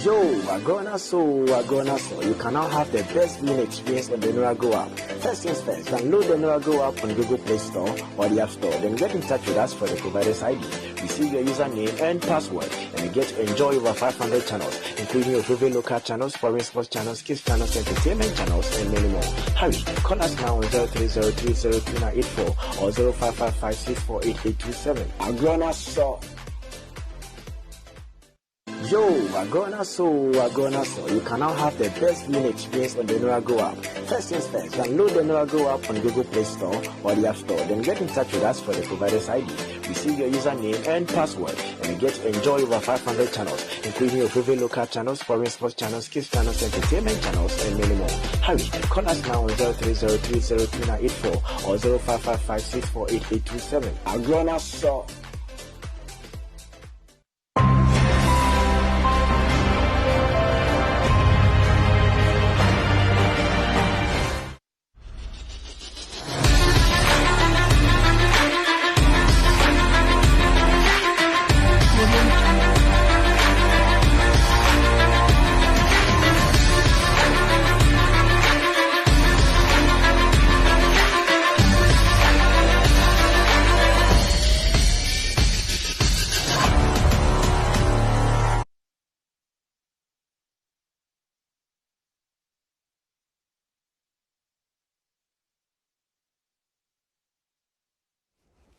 Yo, Agona so. You can now have the best viewing experience on the Nurago app. First things first, download the Nurago app on Google Play Store or the App Store. Then get in touch with us for the provider's ID. Receive your username and password, and you get to enjoy over 500 channels, including your favorite local channels, foreign sports channels, kids channels, entertainment channels, and many more. Hurry, call us now on 03030984 or 0555648827. Agona so. Yo, Agona so. You can now have the best viewing experience on the Nurago app. First things first, download the Nurago app on Google Play Store or the App Store. Then get in touch with us for the provider's ID. Receive your username and password, and you get to enjoy over 500 channels, including your favorite local channels, foreign sports channels, kids channels, entertainment channels, and many more. Hurry, call us now on 03030984 or 0555648827. Agona so.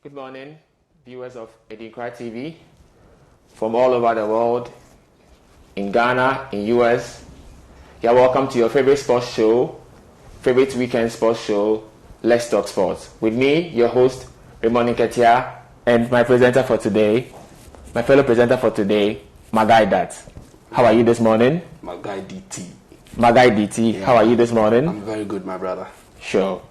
Good morning, viewers of Adinkra TV from all over the world, in Ghana, in US. You're welcome to your favorite sports show, favorite weekend sports show, Let's Talk Sports. With me, your host, Raymond Nketia, and my presenter for today, my fellow presenter for today, Magai Dat. How are you this morning? Magai DT. Magai DT, yeah. How are you this morning? I'm very good, my brother. Sure.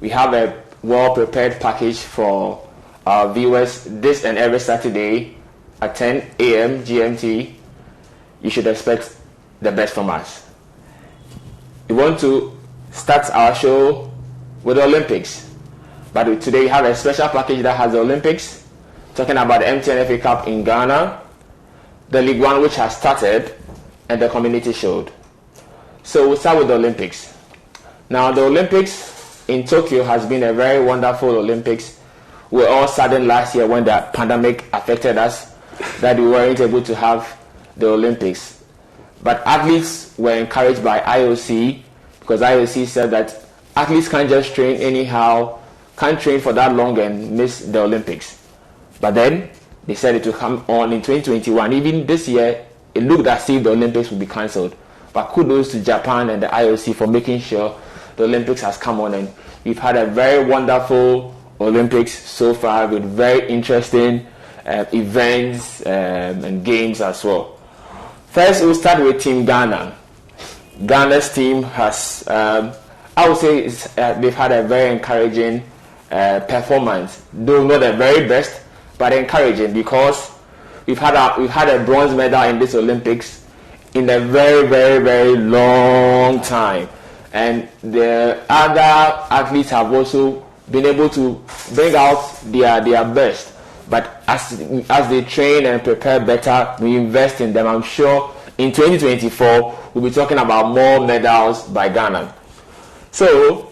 We have a well-prepared package for our viewers this and every Saturday at 10 a.m. GMT. You should expect the best from us. We want to start our show with the Olympics, but today we have a special package that has the Olympics, talking about the MTN FA Cup in Ghana, the League One which has started, and the Community Shield. So we'll start with the Olympics. Now the Olympics in Tokyo has been a very wonderful Olympics. We were all saddened last year when the pandemic affected us that we weren't able to have the Olympics. But athletes were encouraged by IOC, because IOC said that athletes can't just train anyhow, can't train for that long and miss the Olympics. But then they said it will come on in 2021. Even this year, it looked as if the Olympics would be cancelled. But kudos to Japan and the IOC for making sure the Olympics has come on, and we've had a very wonderful Olympics so far with very interesting events and games as well. First, we'll start with Team Ghana. Ghana's team has, I would say, they've had a very encouraging performance. Though not the very best, but encouraging, because we've had a bronze medal in this Olympics in a very, very, very long time. And the other athletes have also been able to bring out their best. But as they train and prepare better, we invest in them. I'm sure in 2024 we'll be talking about more medals by Ghana. So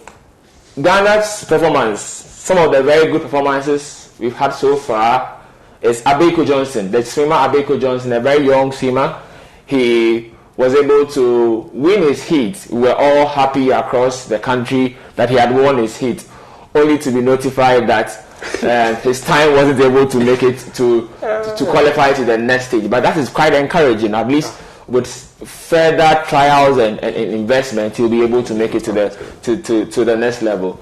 Ghana's performance, some of the very good performances we've had so far is Abeko Johnson, the swimmer Abeko Johnson, a very young swimmer. He was able to win his heat. We were all happy across the country that he had won his heat, only to be notified that his time wasn't able to make it to qualify to the next stage. But that is quite encouraging. At least with further trials and investment, he'll be able to make it to the next level.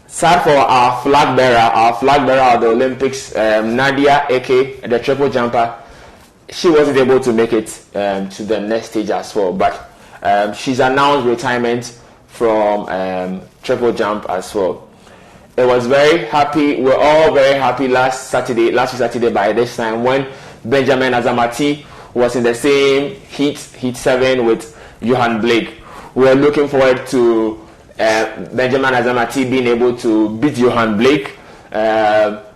Sad for our flag bearer of the Olympics, Nadia Eke, the triple jumper. She wasn't able to make it to the next stage as well. But she's announced retirement from triple jump as well. It was very happy. We're all very happy last Saturday by this time, when Benjamin Azamati was in the same heat 7 with Johan Blake. We're looking forward to Benjamin Azamati being able to beat Johan Blake,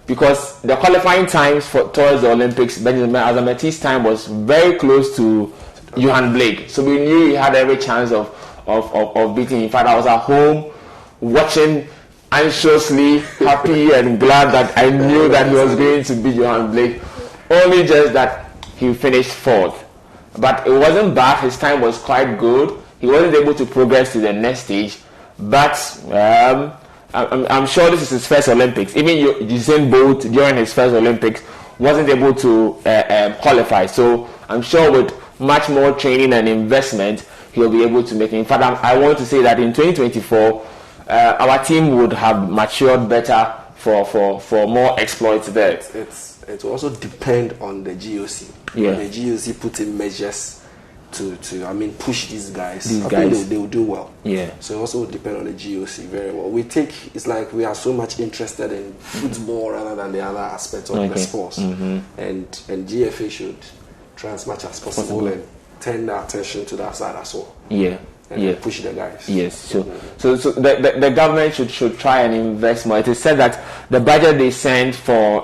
because the qualifying times towards the Olympics, Benjamin Azamati's time was very close to Johan Blake. So we knew he had every chance of beating. In fact, I was at home watching anxiously, happy and glad that I knew that he was going to beat Johan Blake. Only just that he finished fourth. But it wasn't bad. His time was quite good. He wasn't able to progress to the next stage. But I'm sure this is his first Olympics. Even Usain Bolt during his first Olympics wasn't able to qualify. So I'm sure with much more training and investment, he'll be able to make it. In fact, I want to say that in 2024, our team would have matured better for more exploits there. It will also depend on the GOC. Yeah. The GOC put in measures to push these guys. I think they will do well. Yeah. So it also will depend on the GOC very well. It's like we are so much interested in football rather than the other aspects of the sports. Mm-hmm. And GFA should try as much as possible and turn the attention to that side as well. Yeah. And push the guys. Yes. So the government should try and invest more. It is said that the budget they sent for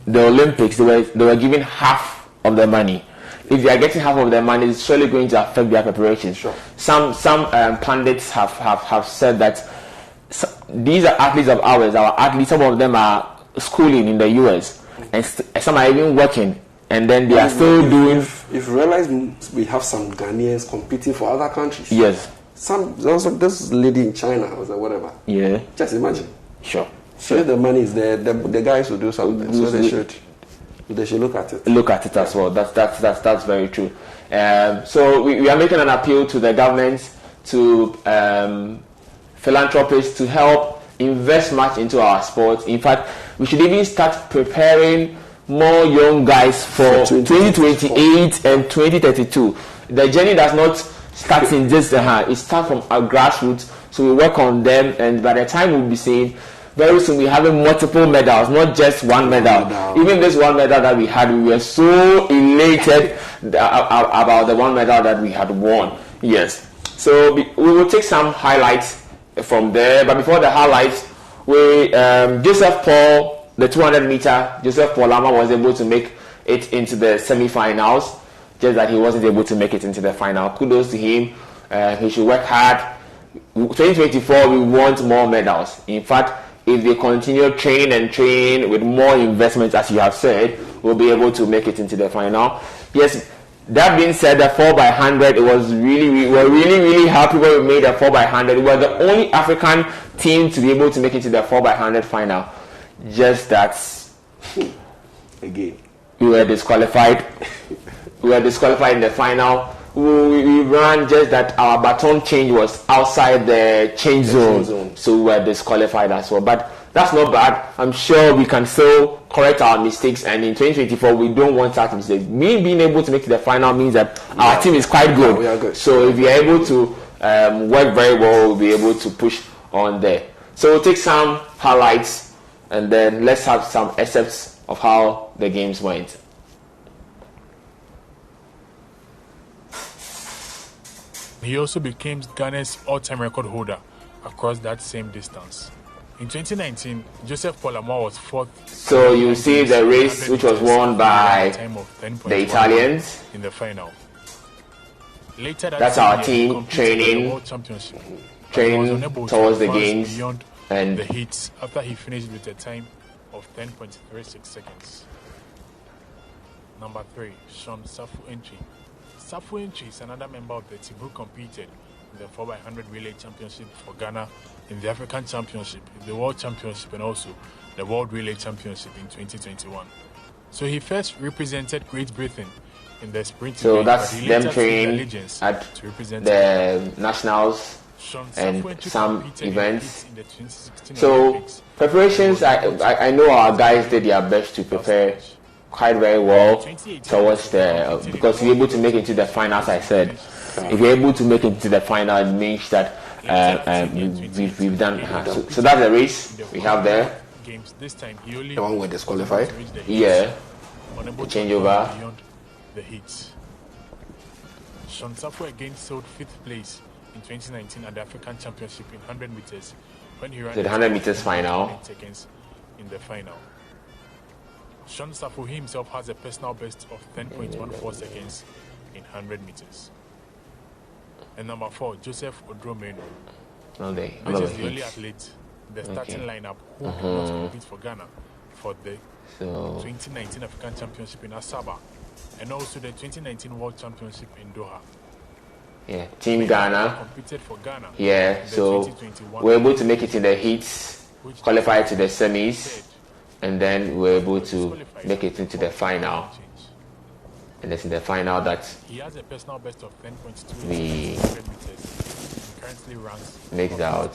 the Olympics, they were given half of the money. If they are getting half of their money, it's surely going to affect their preparations. Sure. Some pundits have said that these are athletes of ours. Our athletes, some of them are schooling in the US, and some are even working, and then they are still doing. If you realize, we have some Ghanaians competing for other countries. Yes. Also this lady in China or whatever. Yeah. Just imagine. Sure. So if the money is there, the guys will do something. So they should look at it. Look at it as well. That's very true. So we are making an appeal to the government, to philanthropists to help invest much into our sports. In fact, we should even start preparing more young guys for 2028 and 2032. The journey does not start in just it starts from our grassroots. So we work on them, and by the time we'll be saying very soon we're having multiple medals, not just one medal. Even this one medal that we had, we were so elated about the one medal that we had won. Yes. So we will take some highlights from there. But before the highlights, Joseph Paul, the 200 meter, Joseph Paul Lama was able to make it into the semi-finals, just that he wasn't able to make it into the final. Kudos to him. He should work hard. 2024, we want more medals. In fact, if they continue train with more investment, as you have said, we'll be able to make it into the final. Yes, that being said, the 4x100, we were really happy when we made the 4x100. We were the only African team to be able to make it to the 4x100 final. Just that, again, we were disqualified. We were disqualified in the final. We ran just that our baton change was outside the change zone, so we were disqualified as well. But that's not bad. I'm sure we can still correct our mistakes, and in 2024 we don't want such mistakes. Me being able to make it to the final means that our team is quite good. We are good. So if we are able to work very well, we'll be able to push on there. So we'll take some highlights, and then let's have some excerpts of how the games went. He also became Ghana's all-time record holder across that same distance. In 2019, Joseph Paul Lama was fourth. So you see the race which was won by the Italians in the final. Later that's our team training towards the games and the heats after he finished with a time of 10.36 seconds. Number 3, Sean Safu Entry. Safu Entry is another member of the team who competed in the 4x100 relay championship for Ghana, in the African Championship, the World Championship, and also the World Relay Championship in 2021. So he first represented Great Britain in the sprint. So that's them training at the nationals and some events. So preparations, I know our guys did their best to prepare quite very well towards because you're able to make it to the final, as I said. If you're able to make it to the final, it means that we've done. So that's the race we have there. The one we're disqualified. Yeah. The changeover. The hits. Sean Safu again sold 5th place in 2019 at the African Championship in 100 meters when he ran the 100 meters final. Seconds in the final. Sean Safu himself has a personal best of 10.14 seconds in 100 meters. And number 4, Joseph Odromeno, Okay. which is the only athlete, the starting lineup, who did not compete for Ghana for the 2019 African Championship in Asaba and also the 2019 World Championship in Doha. Yeah, Team Ghana competed for Ghana. Yeah, so we're able to make it in the heats, qualify to the semis, and then we're able to make it into the final. And it's in the final that he has a personal best of 10.2 we meters. Currently ranks make out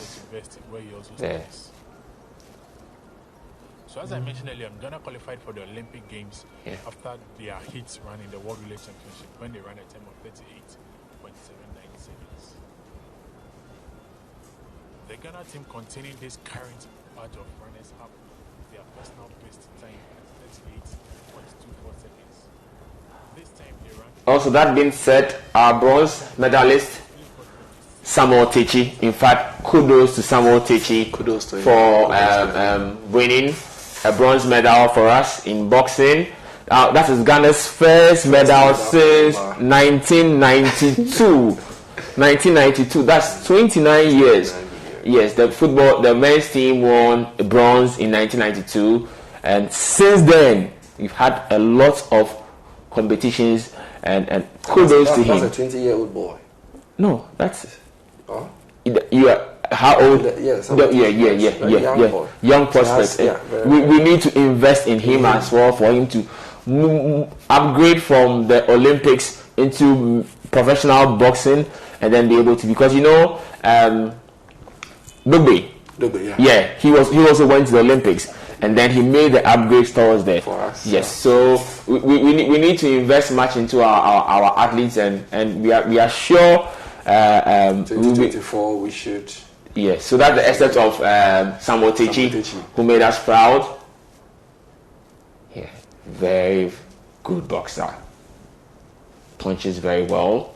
where he also there. studies. So as I mentioned earlier, Ghana qualified for the Olympic Games after their heats run in the World Relay Championship when they ran a time of 38.79 seconds. The Ghana team containing this current batch of runners have their personal best time at 38.24 seconds. This time they ran. Also, that being said, our bronze medalist Samuel Techi. In fact, kudos to Samuel Techi for winning a bronze medal for us in boxing. That is Ghana's first medal since 1992. 1992. That's 29 years. Yes, the men's team won a bronze in 1992, and since then we've had a lot of competitions, and kudos to him. That's a 20-year-old boy. No, that's you are how old? Yes. Young prospect. We need to invest in him as well for him to upgrade from the Olympics into professional boxing, and then be able to, because Dugbe, he also went to the Olympics, and then he made the upgrades towards there for us. Yes, so we need to invest much into our athletes, and we are sure 2024 we should. Yes, so that's the essence of Samuel Techi, who made us proud. Yeah, very good boxer. Punches very well.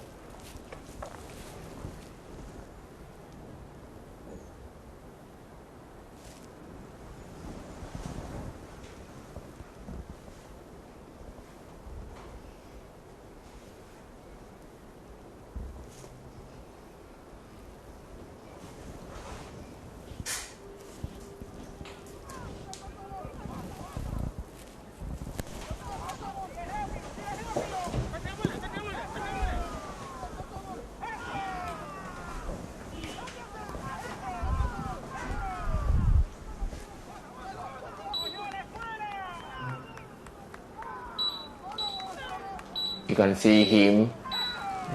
You can see him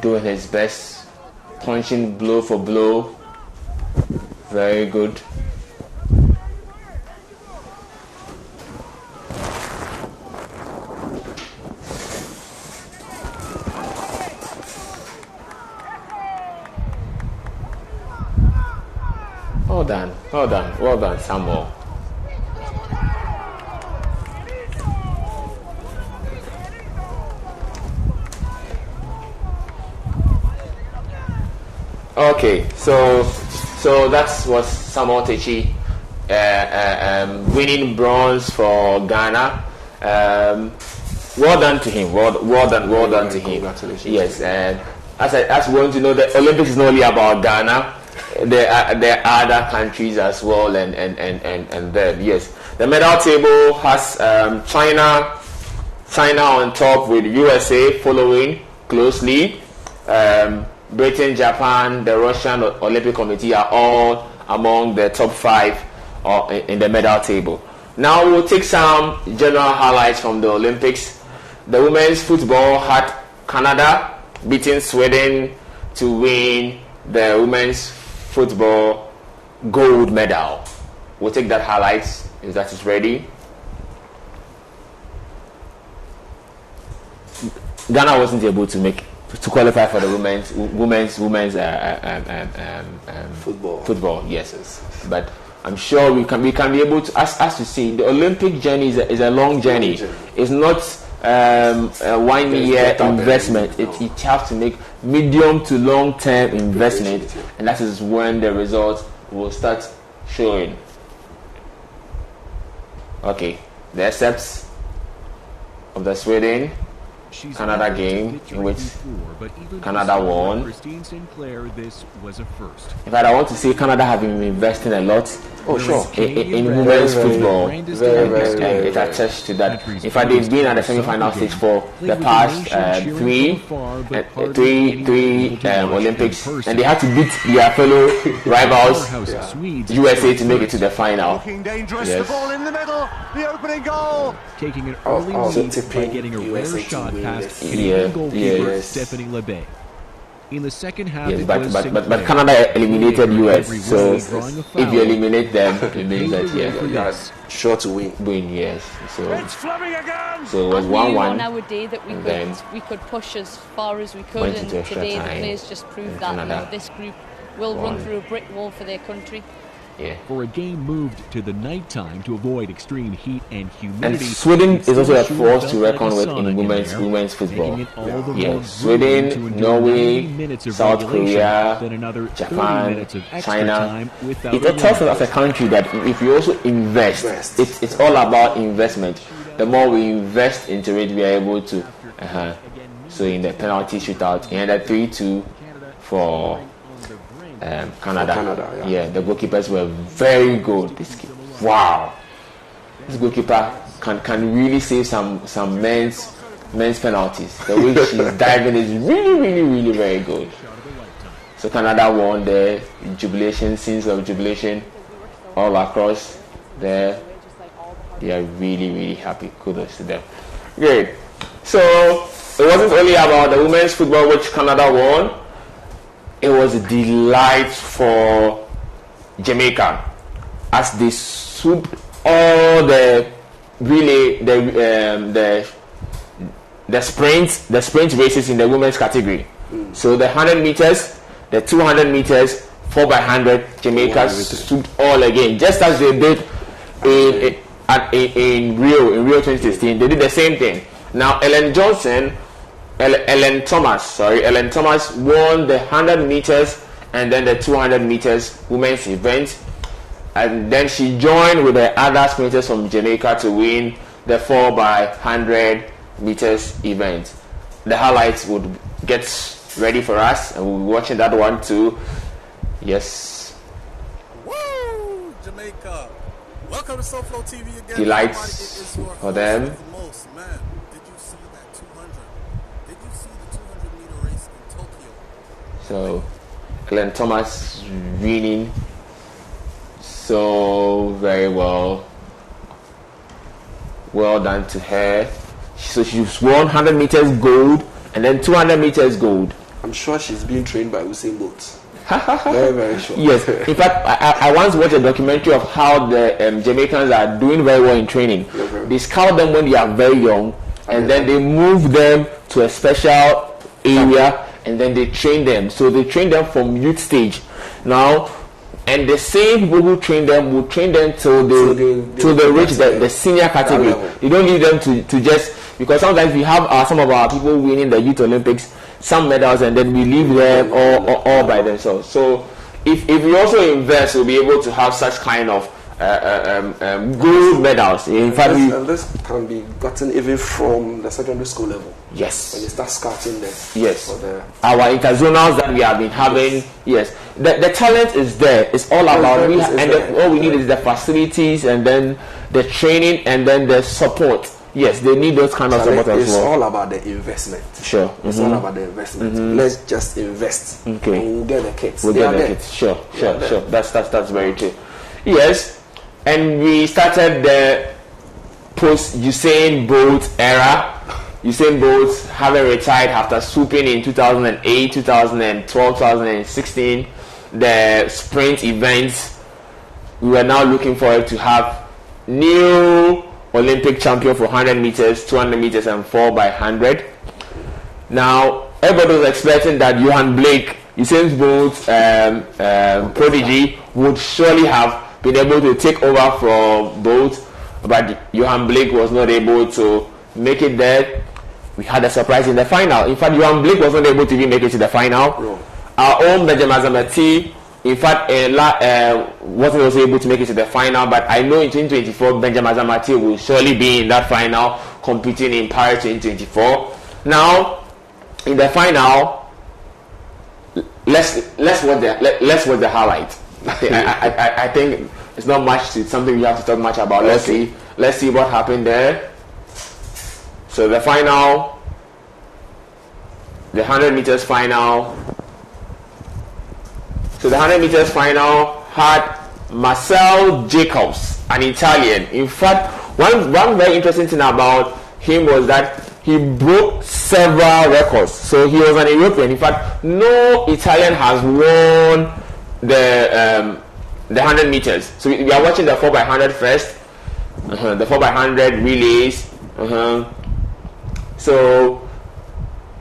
doing his best, punching blow for blow. Very good. Well done, Samuel. Okay, so that was Samuel Techi winning bronze for Ghana. Well done to him. Well done to him. Congratulations. Yes, and as we want to know, the Olympics is not only about Ghana. There are other countries as well, and then yes, the medal table has China on top with USA following closely. Britain, Japan, the Russian Olympic Committee are all among the top 5 in the medal table. Now we'll take some general highlights from the Olympics. The women's football had Canada beating Sweden to win the women's football gold medal. We'll take that highlights if that is ready. Ghana wasn't able to qualify for the women's football. Yes, but I'm sure we can be able to. As you see, the Olympic journey is a long journey. It's not a 1 year investment. You have to make medium to long term investment, and that is when the results will start showing. Okay, the accepts of the Sweden. Canada game in which Canada won. In fact, I want to say Canada have been investing a lot in women's football. It attests to that. In fact, they've been at the semi-final stage for the past three Olympics, and they had to beat their fellow rivals, USA, to make it to the final. Yes. Ball in the middle, the opening goal. Taking an early lead by getting a rare shot past Canadian goalkeeper Stephanie Lebay. In the second half, but Canada eliminated US, so if you eliminate them, it means that you are sure to win. Yes. So it was 1-1. On our day that we could push as far as we could, and today the players just proved that this group will run through a brick wall for their country. Yeah. For a game moved to the nighttime to avoid extreme heat and humidity. And Sweden is also a force to reckon with in women's football. Sweden, Norway, South Korea, Japan, China. It tells us as a country that if we also invest, it's all about investment. The more we invest into it, we are able to. So in the penalty shootout, he ended 3-2 for Canada. The goalkeepers were very good. This goalkeeper can really save some men's penalties. The way she's diving is really very good. So Canada won. The jubilation, scenes of jubilation all across there. They are really happy. Kudos to them. Great. So it wasn't only about the women's football which Canada won. It was a delight for Jamaica as they swooped all the relay, the sprint races in the women's category. So the 100 meters, the 200 meters, 4x100, Jamaica swooped all again, just as they did in Rio 2016. They did the same thing. Now Ellen Thomas won the 100 meters and then the 200 meters women's event, and then she joined with the other sprinters from Jamaica to win the 4x100 meters event. The highlights would get ready for us, and we'll be watching that one too. Yes. Woo! Jamaica. Welcome to SoFlo TV again. Delights for them. So, Ellen Thomas winning so very well. Well done to her. So she's won 100 meters gold and then 200 meters gold. I'm sure she's being trained by Usain Bolt. Very sure. Yes. In fact, I once watched a documentary of how the Jamaicans are doing very well in training. They scout them when they are very young, and then they move them to a special area. And then they train them. So they train them from youth stage. Now, and the same people who train them will train them till they reach the senior category. They don't leave them to just, because sometimes we have some of our people winning the Youth Olympics, some medals, and then we leave them all by themselves. So if we also invest, we'll be able to have such kind of gold medals. In fact, and this can be gotten even from the secondary school level. Yes. When you start scouting them. Yes. Our interzonals that we have been having. Yes. The talent is there. It's all about all we need is the facilities and then the training and then the support. Yes, they need those kind of support as well. It's all about the investment. Sure. It's all about the investment. Let's just invest. Okay. And we'll get the kits. We'll get the kits. Sure. That's very true. Yes. And we started the post Usain Bolt era. Usain Bolt having retired after swooping in 2008, 2012, 2016, the sprint events. We were now looking forward to have new Olympic champion for 100 meters, 200 meters, and 4x100. Now, everybody was expecting that Johan Blake, Usain Bolt's prodigy, would surely have been able to take over from Bolt, but Johan Blake was not able to make it there. We had a surprise in the final. In fact, Johan Blake was not able to even make it to the final. No. Our own Benjamin Zamati, in fact, wasn't also able to make it to the final, but I know in 2024, Benjamin Zamati will surely be in that final, competing in Paris 2024. Now, in the final, let's watch the highlight. I think it's not much. It's something we have to talk much about. Let's see what happened there. So the final, the 100 meters final. So the 100 meters final had Marcel Jacobs, an Italian. In fact, one very interesting thing about him was that he broke several records. So he was an European. In fact, no Italian has won the 100 meters. So we are watching the 4x100 first. The 4x100 relays. So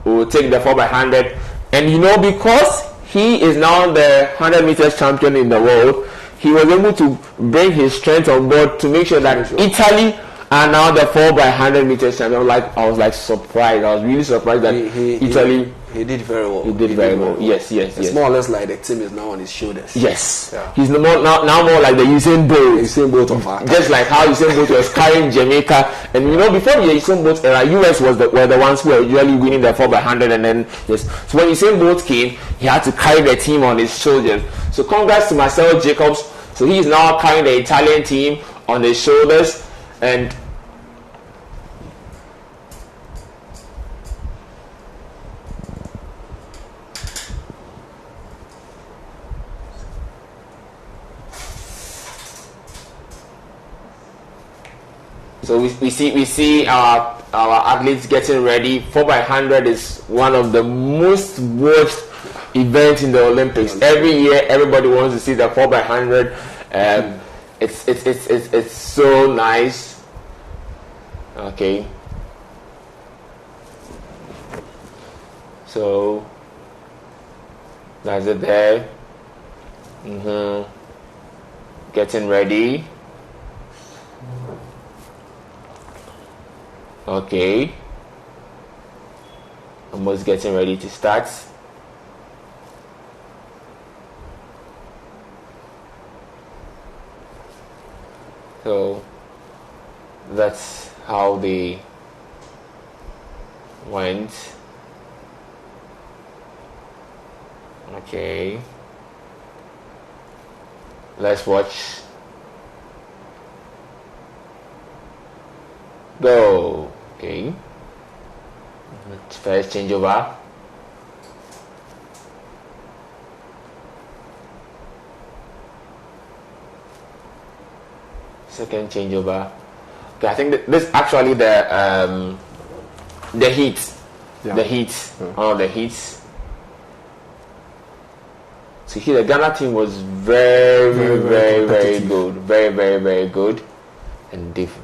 we'll take the 4x100, and because he is now the 100 meters champion in the world, he was able to bring his strength on board to make sure that Italy are now the 4x100 meters champion. I was surprised. I was really surprised that Italy. He did very well. He did very well. Yes. It's more or less like the team is now on his shoulders. Yes. Yeah. He's now more like the Usain Bolt. Usain Bolt of our time. Just like how Usain Bolt was carrying Jamaica, and before the Usain Bolt era, US were the ones who were usually winning the 4x100, and then So when Usain Bolt came, he had to carry the team on his shoulders. So congrats to Marcel Jacobs. So he is now carrying the Italian team on his shoulders, and so we see our athletes getting ready. 4x100 is one of the most watched events in the Olympics. Every year, everybody wants to see the 4x100. It's so nice. Okay. So that's it there. Getting ready. Okay. Almost getting ready to start. So that's how they went. Okay. Let's watch. Go. Okay. First changeover. Second changeover. Okay, I think this actually the heat. Yeah. The heat. The heats. So here the Ghana team was very good. Very good. And they've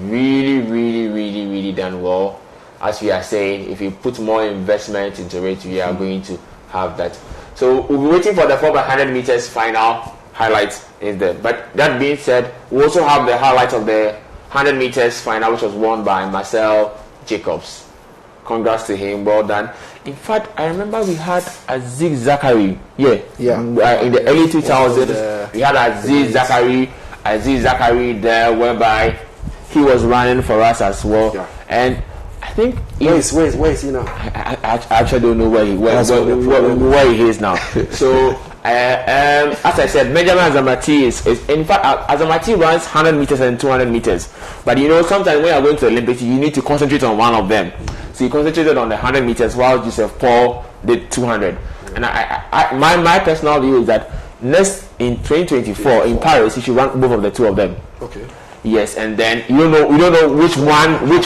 really done well. As we are saying, if you put more investment into it, we are going to have that. So we'll be waiting for the 4x100 meters final highlights is there. But that being said, we also have the highlights of the 100 meters final, which was won by Marcel Jacobs. Congrats to him, well done. In fact, I remember we had Aziz Zachary. In the early 2000s, we had Aziz Zachary there, whereby he was running for us as well. Yeah. And I think where is he now? I actually don't know where he is now. So as I said, Benjamin Azamati is in fact Azamati runs 100 meters and 200 meters. But sometimes when you're going to the Olympics, you need to concentrate on one of them. So he concentrated on the 100 meters while Joseph Paul did 200. And my personal view is that next in 2024 in Paris, he should run both of the two of them. Okay. Yes, and then you don't know which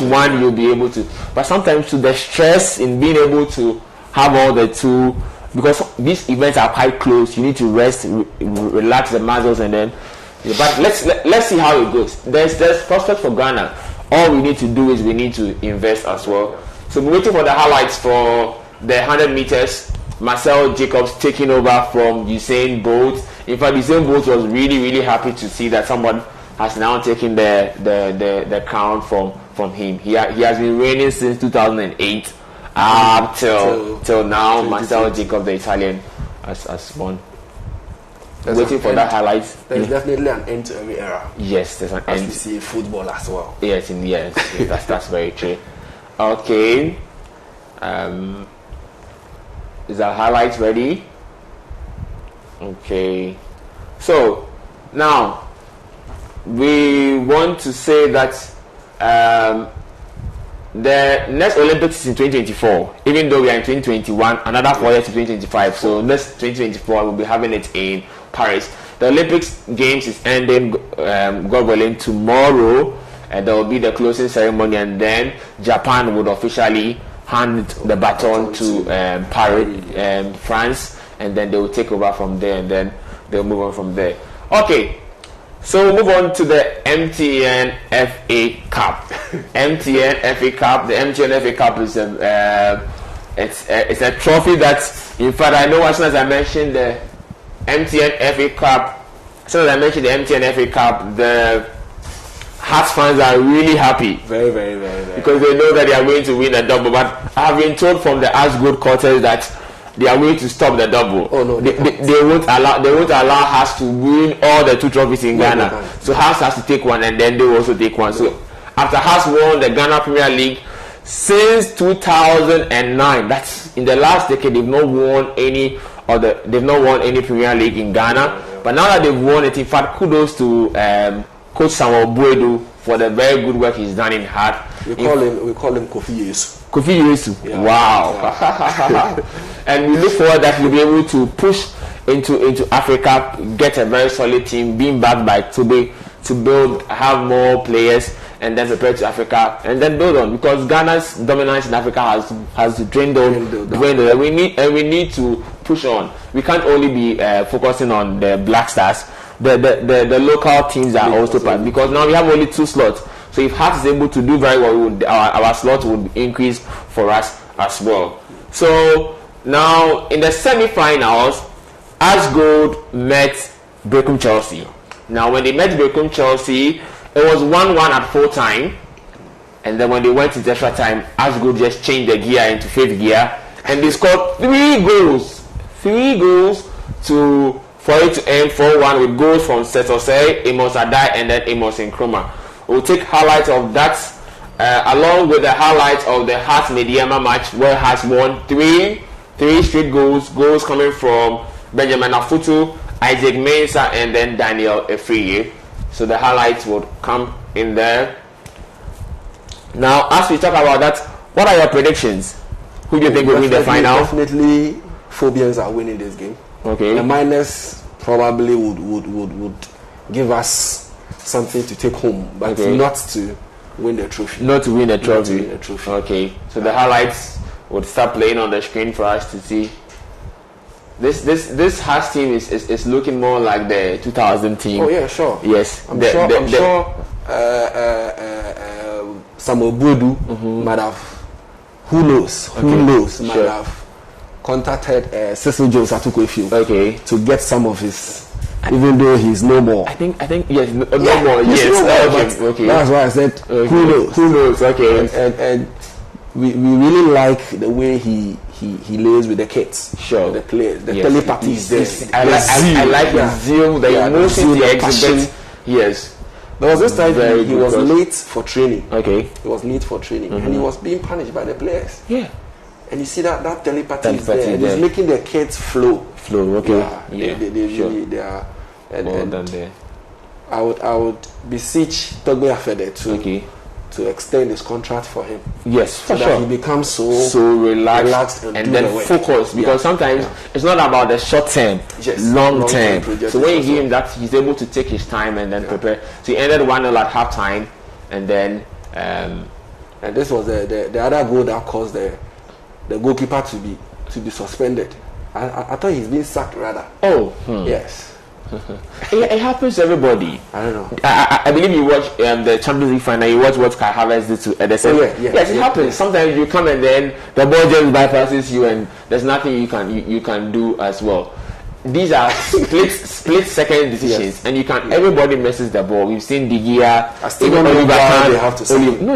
one you'll be able to. But sometimes to the stress in being able to have all the two, because these events are quite close, you need to rest, relax the muscles, and then. But let's see how it goes. There's prospect for Ghana. All we need to do is we need to invest as well. So we're waiting for the highlights for the 100 meters. Marcel Jacobs taking over from Usain Bolt. In fact, Usain Bolt was really happy to see that someone has now taken the crown from him. He has been reigning since 2008 up till now. Marcel Jacobs, the Italian, has won. Waiting for that highlights. There's definitely an end to every era. Yes, there's an end. As we see in football as well. Yes, that's very true. Okay. Is our highlights ready? Okay. So now we want to say that the next Olympics is in 2024. Even though we are in 2021, another 4 years to 2025. So next 2024 we'll be having it in Paris. The Olympics Games is ending, God willing, tomorrow, and there will be the closing ceremony, and then Japan would officially hand the baton to Paris, France, and then they will take over from there, and then they'll move on from there. Okay, so we'll move on to the MTN FA Cup. MTN FA Cup. The MTN FA Cup is it's a trophy that, in fact, I know as soon as I mentioned the MTN FA Cup, the Hearts fans are really happy. Very, very, very, very. Because they know that they are going to win a double. But I have been told from the Asgold quarters that they are going to stop the double. Oh no, they won't allow Hearts to win all the 2 trophies in Ghana. So Hearts has to take one, and then they will also take one. So after Hearts won the Ghana Premier League since 2009, that's in the last decade, they've not won any Premier League in Ghana. But now that they've won it, in fact, kudos to Coach Samuel Buedu for the very good work he's done in Heart. We call him Kofi Yesu. Kofi Yesu. Yeah. Wow. Yeah. And we look forward that we'll be able to push into Africa, get a very solid team, being backed by Tobe to build, have more players, and then prepare to Africa, and then build on, because Ghana's dominance in Africa has dwindled. We need to push on. We can't only be focusing on the Black Stars. The local teams are also part, because now we have only 2 slots. So if Heart is able to do very well, our slot would increase for us as well. So now in the semi-finals, Asgold met Berekum Chelsea. Now when they met Berekum Chelsea, it was 1-1 at full time, and then when they went into extra time, Asgold just changed the gear into 5th gear, and they scored 3 goals for it to end 4-1 with goals from Setosei, Amos Adai, and then Amos Nkrumah. We'll take highlights of that along with the highlights of the Hearts Mediama match, where Hearts won 3 straight goals coming from Benjamin Afutu, Isaac Mensah, and then Daniel Efriye. So the highlights would come in there. Now, as we talk about that, what are your predictions? Who do you think will win the final? Definitely, Phobians are winning this game. Okay. The minus probably would give us something to take home, but not to win the trophy. Not to win the trophy. Okay. So the highlights would start playing on the screen for us to see. This Hearts team is looking more like the 2000 team. Oh yeah, sure. Yes. I'm sure Samuel Buedu might have, who knows, might have contacted Cecil Jones Atukwefio to get some of his, even though he's no more. I think yes, no more. Yes. Okay. That's why I said who knows. Okay. And we really like the way he lays with the kids. Sure. The players, the telepathy is there. I like his zeal, the emotion he exhibits. Yes. There was this time he was late for training. Okay. He was late for training, and he was being punished by the players. Yeah. And you see that telepathy is there. And it's making the kids flow. Okay. Yeah. They are. And done there. I would beseech Togbe Afede to extend his contract for him. Yes, for sure. That he becomes so relaxed and then focused, because sometimes it's not about the short term, long term. So when you give him that, he's able to take his time and then prepare. So he ended 1-0 at half time, and then and this was the other goal that caused the goalkeeper to be suspended. I thought he's been sacked rather. Yes. It happens to everybody. I don't know. I believe you watch the Champions League final. You watch what Kai Havertz did to Ederson. Yes, it happens. Sometimes you come and then the ball just bypasses you, and there's nothing you can do as well. These are split second decisions, and everybody messes the ball. We've seen De Gea. I still don't know why they have to say. No.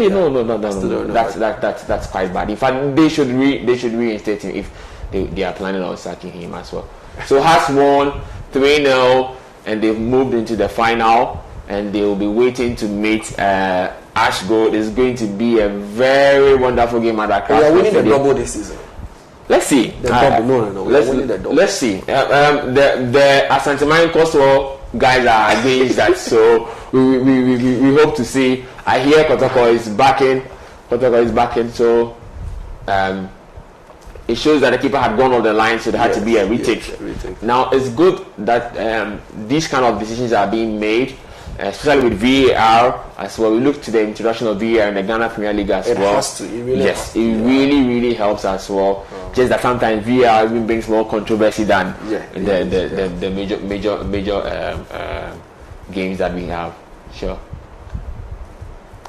That's quite bad. In fact, they should reinstate him if they are planning on sacking him as well. So Hearts won 3-0, and they've moved into the final, and they will be waiting to meet Ash Gold is going to be a very wonderful game at Accra. We are winning the double this season. Let's see. Let's see. The Asante Mine Coastal guys are against that, so we hope to see. I hear Kotoko is backing. So it shows that the keeper had gone off the line, so there had to be a retake. Now it's good that these kind of decisions are being made, especially with VAR as well. We look to the introduction of VAR in the Ghana Premier League as well. It really helps as well. Just that sometimes VAR even brings more controversy than the major games that we have. Sure.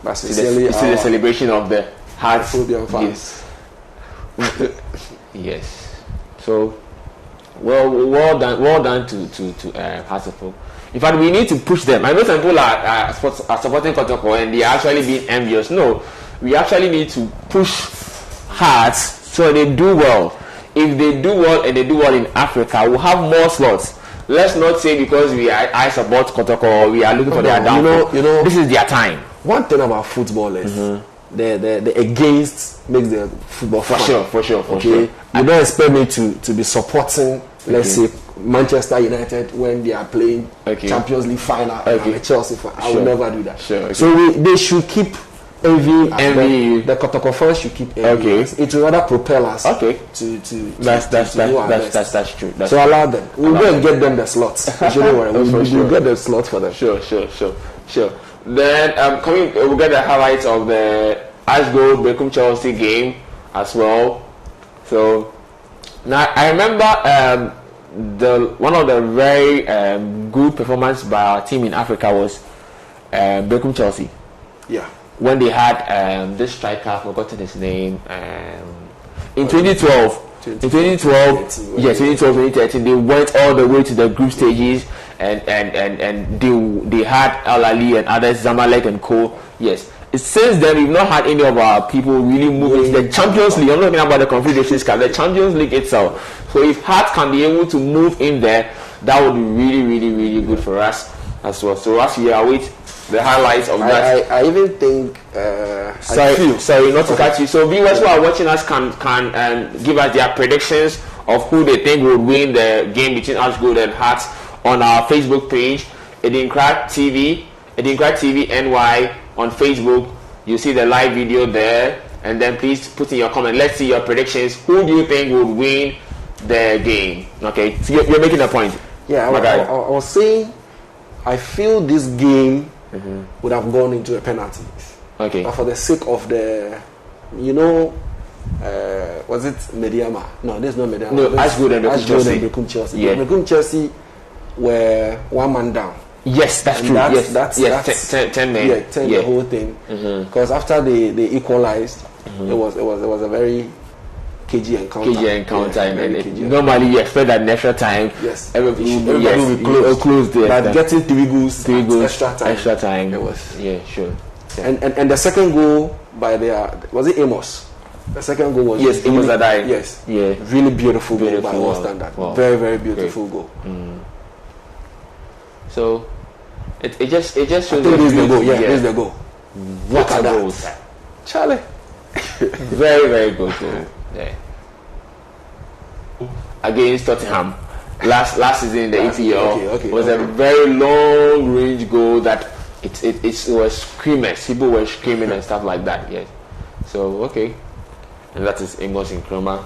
But see the celebration of the Hearts. Yes. So well done to Hearts of Oak. In fact, we need to push them. I know some people are supporting Kotoko and they are actually being envious. No, we actually need to push Hearts so they do well. If they do well and they do well in Africa, we'll have more slots. Let's not say because I support Kotoko or we are looking for their downfall. You know, this is their time. One thing about football is the against makes the football fun. For sure. You don't expect me to be supporting, let's say, Manchester United when they are playing Champions League final and Chelsea final. I will never do that. So they should keep envying. The Kotoko fans should keep envying. It will rather propel us that's true. So allow them. We'll go and get them the slots. We'll get the slots for them. Sure. Then we'll get the highlights of the Ash Gold Bekum Chelsea game as well. So now I remember one of the very good performance by our team in Africa was Bekum Chelsea. Yeah. When they had this striker, I've forgotten his name. In 2012. In 2012, 2013, they went all the way to the group stages and they had Al Ali and others, Zamalek and co. Yes. Since then, we've not had any of our people really move into the Champions League. I'm not talking about the Confederations Cup, the Champions League itself. So if Hearts can be able to move in there, that would be really good for us as well. So as we await the highlights of that, I even think. Sorry, not to catch you. So viewers who are watching us can give us their predictions of who they think will win the game between Ash Gold and Hearts on our Facebook page, Adinkra TV NY on Facebook. You see the live video there, and then please put in your comment. Let's see your predictions. Who do you think will win the game? Okay, so you're making a point. Yeah, I was saying, I feel this game would have gone into a penalty. Okay. But for the sake of the, was it Mediama? No, there's no Mediama. No, Ash Gold and Bekum Chelsea. Yeah. Bekum Chelsea were one man down. Yes, that's true. That's 10 men. Yeah, 10 the whole thing. Because after they equalized, it was a very KG encounter. And normally you expect that in extra time. Yes. Everybody will close there. But getting three goals extra time. It was. Yeah, sure. Yeah. And the second goal by was it Amos? The second goal was Amos Adai. Yes. Yeah. Really beautiful goal by all standard. Wow. Very, very beautiful goal. So it just shows. I think this is the goal. Yeah, this is the goal. What a goal, Charlie. Very, very good goal. Yeah. Against Tottenham last season in the EPL was a very long range goal that it was screamers. People were screaming and stuff like that. Yes. So okay, and that is Amos in Chroma.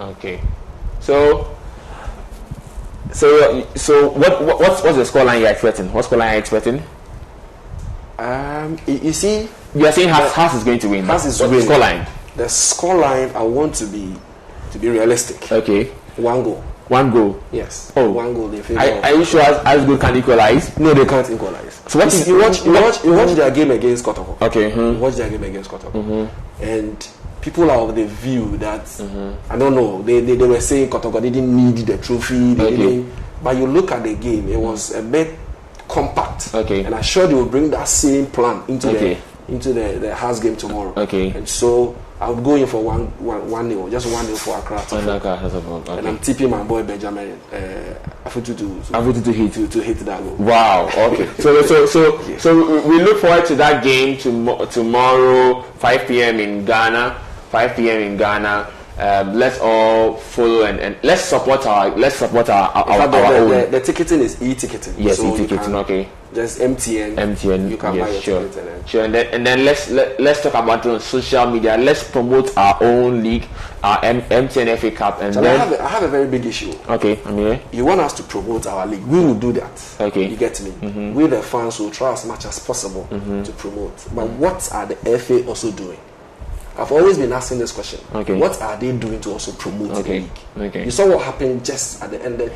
Okay, so what's the scoreline you're expecting? What scoreline are you expecting? You see, you are saying Haas is going to win. Haas is winning. Scoreline. The scoreline I want to be realistic. Okay. One goal. One goal. Yes. Oh. One goal. Are you sure Ash Gold can equalize? No, they can't equalize. So what you watch their game against Kotoko. Okay. Watch their game against Kotoko. And people are of the view that I don't know. They were saying Kotoko didn't need the trophy. But you look at the game, it was a bit compact. Okay. And I'm sure they will bring that same plan into into the house game tomorrow. Okay. And so I would go in for 1-0, just 1-0 for Accra. Okay. And I'm tipping my boy Benjamin Afutu to hit that goal. Wow. Okay. So we look forward to that game tomorrow, 5 p.m. in Ghana. 5 p.m. in Ghana. Let's all follow and let's support our own. The ticketing is e-ticketing. Yes, so e-ticketing. Okay. Just MTN. You can buy your ticket. Sure. And then let's talk about it on social media. Let's promote our own league, our MTN FA Cup. And so then I have a very big issue. Okay, I'm here. You want us to promote our league? We will do that. Okay. You get me? Mm-hmm. We the fans will try as much as possible to promote. But what are the FA also doing? I've always been asking this question. Okay. What are they doing to also promote the league? Okay. You saw what happened just at the end of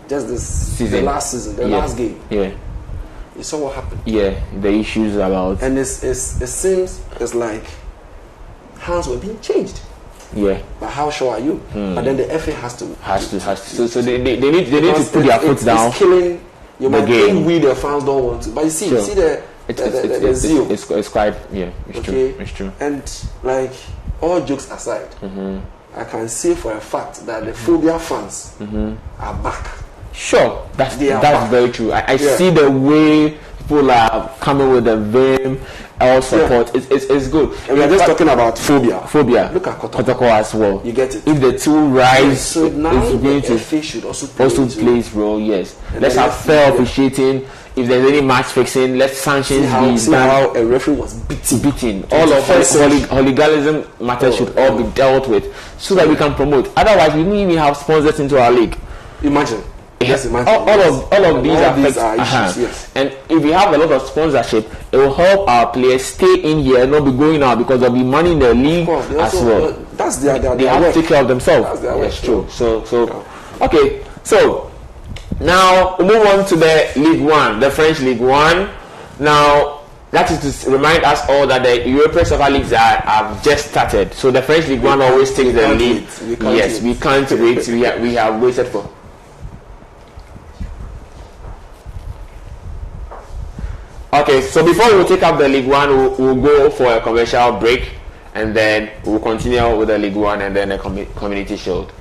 this season, the last season, the last game. Yeah. You saw what happened. Yeah, the issues about. And it seems it's like hands were being changed. Yeah. But how sure are you? But then the FA has to. So they need to put their foot down. It's killing. You might think we the fans don't want to, but you see the zeal. It's quite It's true. And like all jokes aside, I can say for a fact that the phobia fans are back. Sure, that's very true. I see the way people are coming with the vim, all support. It's good. And we're just talking about phobia. Look at Kotoko as well. You get it. If the two rise, so now it's going to FA should also play its role. Yes, let's have fair officiating. If there's any match fixing, let sanctions be done. How a referee was beaten. All of hooliganism matters should all be dealt with, so that we can promote. Otherwise, we don't even have sponsors into our league. Imagine. Yes, all of these are issues. Yes. And if we have a lot of sponsorship, it will help our players stay in here and not be going out because there'll be money in the league as well. That's their they have to take care of themselves. That's true. So okay. So now we move on to the League One, the French League One. Now that is to remind us all that the European soccer leagues have just started. So the French League One always takes the lead. Yes, we can't wait. We have waited for. Okay, so before we take up the League One, we'll go for a commercial break, and then we'll continue with the League One and then the Community Shield.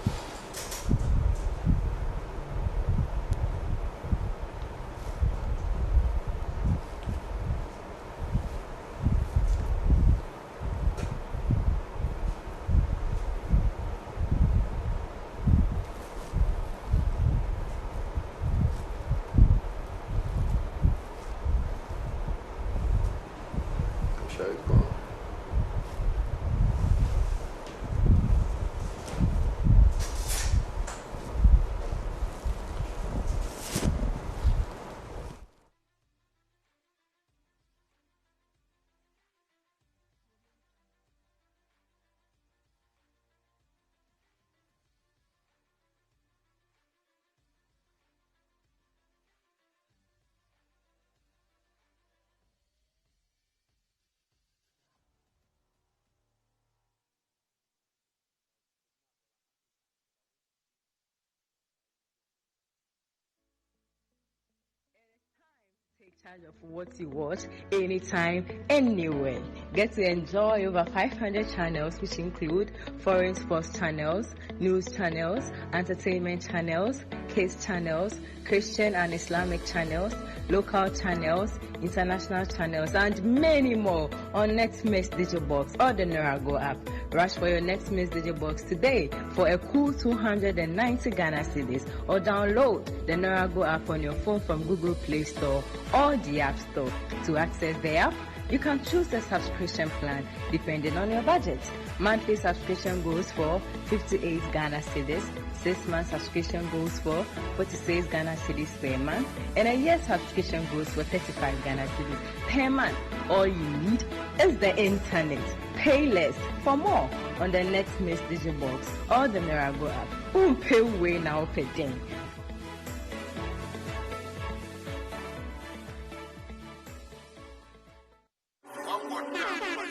Charge of what you watch anytime, anywhere. Get to enjoy over 500 channels, which include foreign sports channels, news channels, entertainment channels, kids channels, Christian and Islamic channels, local channels, international channels, and many more on Netmix Digibox or the Nerago app. Rush for your Netmix Digibox today for a cool 290 Ghana cedis, or download the Nerago app on your phone from Google Play Store or the App Store. To access the app, you can choose a subscription plan depending on your budget. Monthly subscription goes for 58 Ghana cedis. 6-month subscription goes for 46 Ghana cedis per month, and a year subscription goes for 35 Ghana cedis per month. All you need is the internet. Pay less for more on the Netmix Digibox or the Nerago app. Pay way now per day.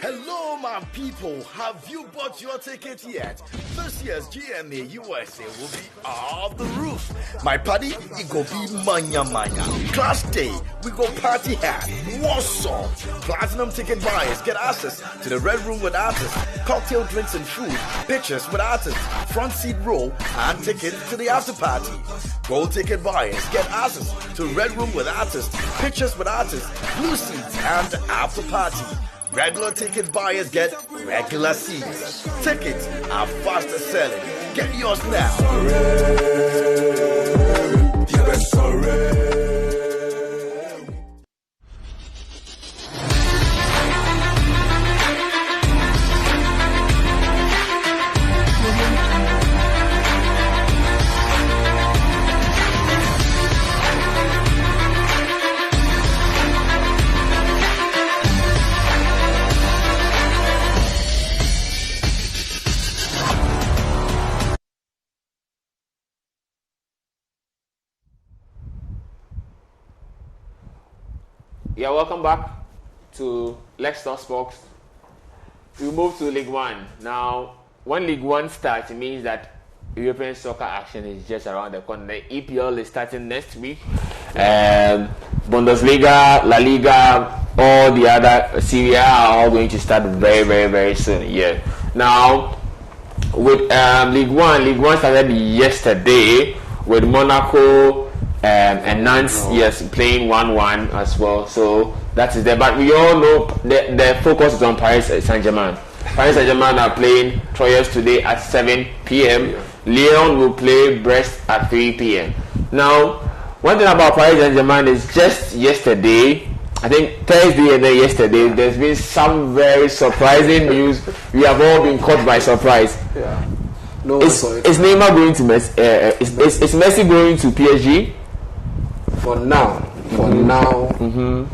Hello, my people, have you bought your ticket yet? This year's GMA USA will be off the roof. My party, it go be manya. Class day, we go party hat, Warsaw. Platinum ticket buyers get access to the Red Room with artists, cocktail drinks and food, pictures with artists, front seat row, and tickets to the after party. Gold ticket buyers get access to Red Room with artists, pictures with artists, blue seats, and after party. Regular ticket buyers get regular seats. Tickets are faster selling. Get yours now. Yeah, welcome back to Let's Talk Sports. We move to League One. Now, when League One starts, it means that European soccer action is just around the corner. The EPL is starting next week. Bundesliga, La Liga, all the other Serie A are all going to start very soon. Yeah. Now, with League One started yesterday with Monaco and Nantes, yes, playing 1-1 as well. So that is there. But we all know the focus is on Paris Saint-Germain. Paris Saint-Germain are playing Troyes today at 7 p.m. Lyon will play Brest at 3 p.m. Now, one thing about Paris Saint-Germain is just yesterday, I think Thursday and then yesterday, there's been some very surprising news. We have all been caught by surprise. Yeah. No, is Neymar going to Messi? Is Messi going to PSG? For now,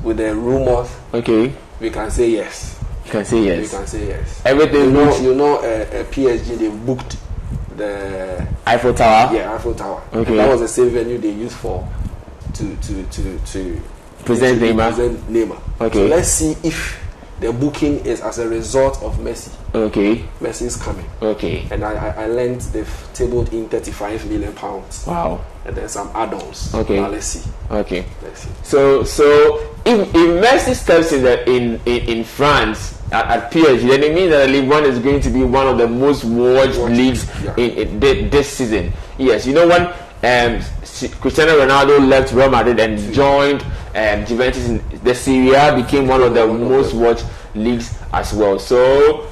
with the rumors, okay, we can say yes. You can say yes. We can say yes. Everything. PSG, they booked the Eiffel Tower. Yeah, Eiffel Tower. Okay. And that was the same venue they used to present Neymar. Okay. So let's see if the booking is as a result of Messi. Okay. Messi is coming. Okay. And I learned they've tabled in £35 million. Wow. And then some add-ons. Okay. Now let's see. Okay. Let's see. So if Messi steps in France at PSG, then it means that League One is going to be one of the most watched leagues in this season. Yes, you know when Cristiano Ronaldo left Real Madrid and joined Juventus, the Serie A became one of the most watched leagues as well. So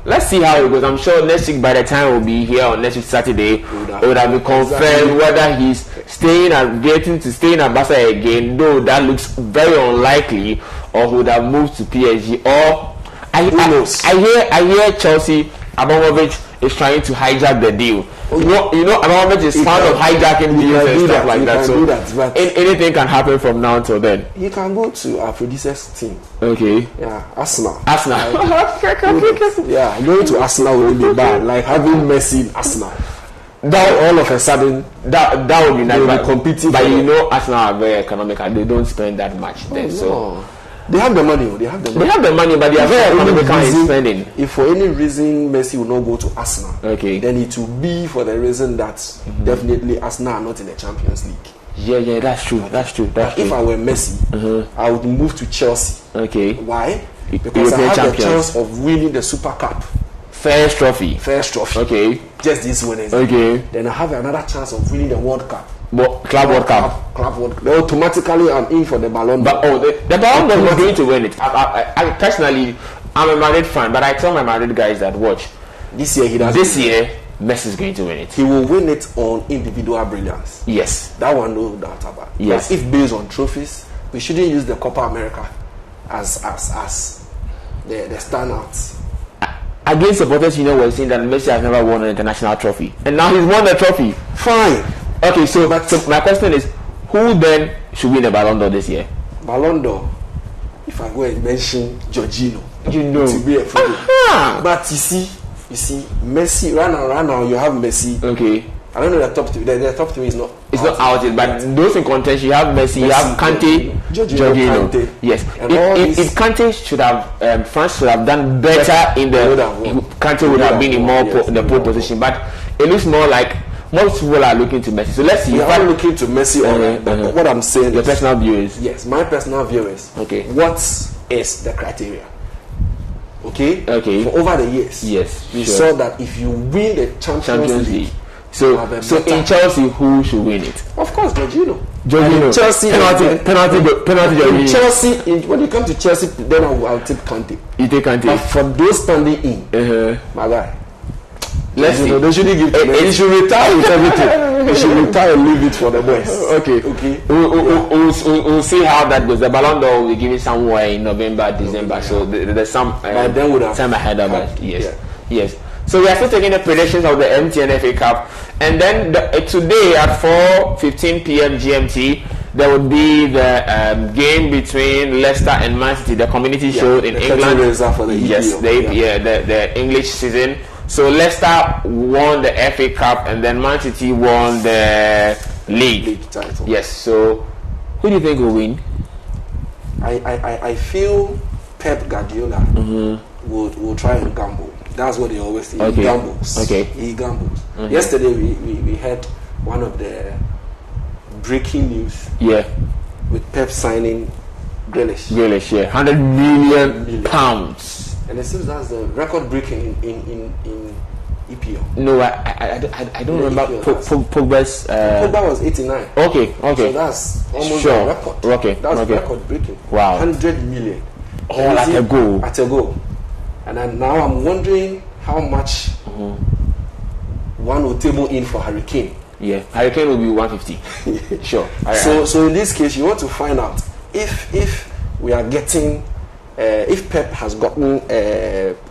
let's see how it goes. I'm sure next week, by the time we'll be here on next week Saturday, it would have been confirmed whether he's getting to stay in Barca again, though that looks very unlikely, or would have moved to PSG. Or I hear Chelsea, Abramovich is trying to hijack the deal. You know, Abramovich is fond of hijacking deals and stuff like that. So anything can happen from now until then. He can go to our producer's team. Okay. Yeah, Arsenal. Yeah, going to Arsenal will be bad. Like having Messi in Arsenal. That all of a sudden that would be nice. But competing, but you know, Arsenal are very economical. They don't spend that much there. So they have the money. They have the money, but they are very economical in spending. If for any reason Messi will not go to Arsenal, okay, then it will be for the reason that definitely Arsenal are not in the Champions League. Yeah, that's true. If I were Messi, I would move to Chelsea. Okay. Why? Because I have the chance of winning the Super Cup. First trophy. Okay. Just this Wednesday. Okay. Then I have another chance of winning the World Cup. Club World Cup. Automatically, I'm in for the Ballon d'Or. But the Ballon d'Or is going to win it. I personally, I'm a Madrid fan, but I tell my Madrid guys that watch. This year, Messi is going to win it. He will win it on individual brilliance. Yes. That one, no doubt about it. Yes. But if based on trophies, we shouldn't use the Copa America as the standouts. Against supporters, we're saying that Messi has never won an international trophy, and now he's won the trophy. Fine. Okay, so my question is, who then should win the Ballon d'Or this year? Ballon d'Or. If I go and mention Jorginho, to be a but you see, Messi right now you have Messi. Okay. I don't know the top three. The top three is not. It's not out yet, but those in contention, you have Messi, you have Kante, Jorginho. Yes. If Kante should have, France should have done better in the. Kante would have been in more the pole position, but it looks more like most people are looking to Messi. So let's see. We are looking to Messi. But what I'm saying, your personal view is. Yes, my personal view is. Okay. What is the criteria? Okay. For over the years, yes, we saw that if you win the Champions League. So in Chelsea, who should win it? Of course, Jorginho. Chelsea penalty. In Chelsea, when you come to Chelsea, then I'll take Kante. You take Kante. But for those standing in, my guy, let's see. They shouldn't give. He should retire with everything. He should retire and leave it for the boys. Okay. We'll see how that goes. The Ballon d'Or will be given somewhere in November, December. So there's some time ahead of us. Yes. So we are still taking the predictions of the MTN FA Cup, and then today at 4:15 p.m. GMT there would be the game between Leicester and Man City, the Community Shield in England. The English season. So Leicester won the FA Cup, and then Man City won the league title. Yes. So who do you think will win? I feel Pep Guardiola will try and gamble. That's what he always say. He gambles. He gambles. Yesterday we had one of the breaking news. Yeah. With Pep signing Grealish. £100 million. And it seems that's the record breaking in EPL. No, I don't remember Pogba's. Pogba was 89. Okay. So that's almost a record. That's record breaking. Wow. 100 million. At a goal. And now I'm wondering how much one will table in for Harry Kane. Yeah, Harry Kane will be 150. Sure. So in this case, you want to find out if we are getting, if Pep has gotten